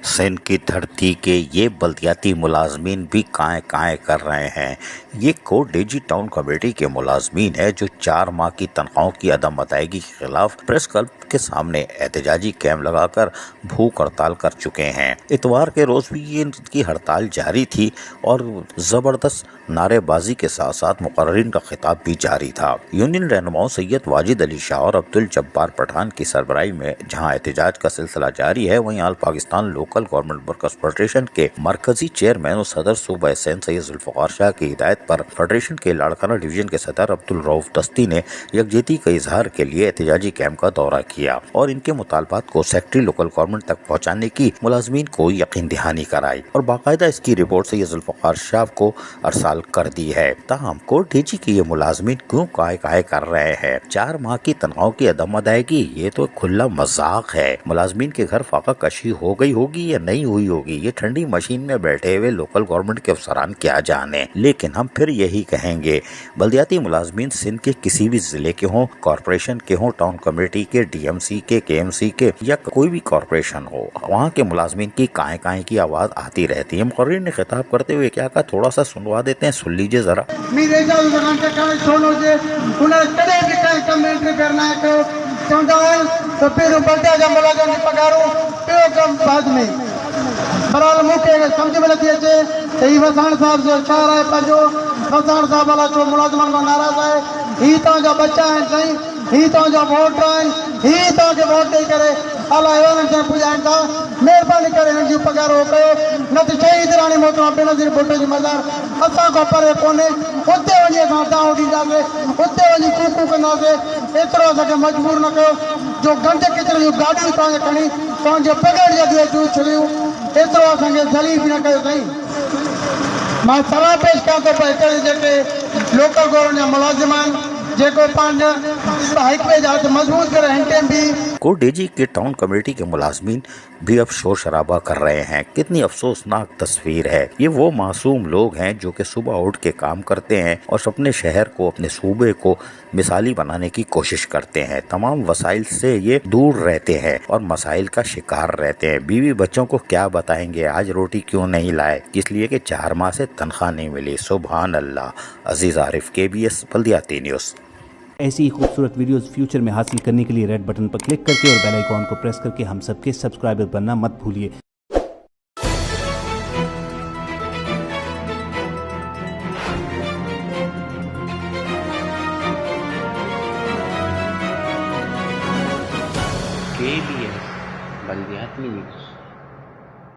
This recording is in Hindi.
सिंध की धरती के ये बल्दियाती मुलाजमीन भी काएँ-काएँ कर रहे हैं। ये कोटडेजी टाउन कमेटी के मुलाजमीन है जो 4 माह की तनख्वाहों की अदम अदायगी के खिलाफ प्रेस क्लब के सामने एहतजाजी कैंप लगाकर भूख हड़ताल कर चुके हैं। इतवार के रोज भी ये इनकी हड़ताल जारी थी और जबरदस्त नारेबाजी के साथ साथ मुकर्रिरीन का खिताब भी जारी था। यूनियन रहनुमाओं सैयद वाजिद अली शाह और अब्दुल जब्बार पठान की सरबराही में जहां एहतजाज का सिलसिला जारी है, वहीं all Pakistan local government workers federation के मरकजी चेयरमैन और सदर सूबा हुसैन सैयद जुल्फकार शाह की हिदायत पर फेडरेशन के लाड़काना डिवीजन के सदर अब्दुल रऊफ दस्ती ने यकजहती के इजहार के लिए एहतजाजी कैंप का दौरा किया और इनके मुतालबात को सेक्रेटरी लोकल गवर्नमेंट तक पहुँचाने की मुलाजमीन को यकीन दहानी कराई और बाकायदा इसकी रिपोर्ट सैयद जुल्फकार शाह को अरसाल कर दी है। ताहम कोटडेजी के ये मुलाजमीन क्यों काय कर रहे हैं? 4 माह की तनख्वाहों की अदम अदायगी ये तो खुला मजाक है। मुलाजमीन के घर फाका कशी हो गई होगी या नहीं हुई होगी, ये ठंडी मशीन में बैठे हुए लोकल गवर्नमेंट के अफसरान क्या जाने। लेकिन हम फिर यही कहेंगे, बल्दियाती मुलाजमीन सिंध के किसी भी जिले के हों, कॉरपोरेशन के हों, टाउन कमेटी के, DMC के, KMC के या कोई भी कॉरपोरेशन हो, वहाँ के मुलाजमीन की काएँ की आवाज आती रहती है। मुकर्रिर ने खिताब करते हुए क्या कहा, थोड़ा सा सुनवा देते हैं, सुन लीजिए जरा। बराल मूंखे सम्झ में नथी अचे त ही वसाण साहब जो शहर आहे पंहिंजो वसाण साहब वाला जो मुलाज़िमनि खां नाराज़ आहे। ही तव्हांजा बच्चा आहिनि साईं, ही तव्हांजा वोट आहिनि, ही तव्हांखे वोट ॾेई करे आला एवाननि सां पुॼाइनि था। महिरबानी करे हिननि जूं पघारो कयो, न त शहीद राणी मोहतरमा बेनज़ीर भुट्टो जी मज़ार असां खां परे कोन्हे। उते वञी असां दाव ॾींदासीं, उते वञी कूकू कंदासीं। एतिरो असांखे मजबूर न कयो जो गंद किचरे जूं गाॾियूं तव्हांखे खणी तव्हांजे पघार जे अॻिते छॾियूं। एतिरो असांखे ज़लील बि न कयो साईं। मां सलाह पेश कयां थो पियो हिते जेके लोकल गवर्नमेंट जा मुलाज़िम आहिनि, जेको पंहिंजा हिक ॿिए जा हथ मज़बूत करे हिन टाइम बि। कोटडेजी के टाउन कमेटी के मुलाजमीन भी अब शोर शराबा कर रहे हैं। कितनी अफसोसनाक तस्वीर है। ये वो मासूम लोग हैं जो कि सुबह उठ के काम करते हैं और अपने शहर को, अपने सूबे को मिसाली बनाने की कोशिश करते हैं। तमाम वसाइल से ये दूर रहते हैं और मसाइल का शिकार रहते हैं। बीवी बच्चों को क्या बताएंगे आज रोटी क्यों नहीं लाए, इसलिए कि 4 माह से तनख्वाह नहीं मिली। सुभान अल्लाह। अजीज आरिफ, KBS बल्दियाती न्यूज़। ऐसी ही खूबसूरत वीडियोस फ्यूचर में हासिल करने के लिए रेड बटन पर क्लिक करके और बेल आइकॉन को प्रेस करके हम सबके सब्सक्राइबर बनना मत भूलिए। KBS बल्दियाती न्यूज़।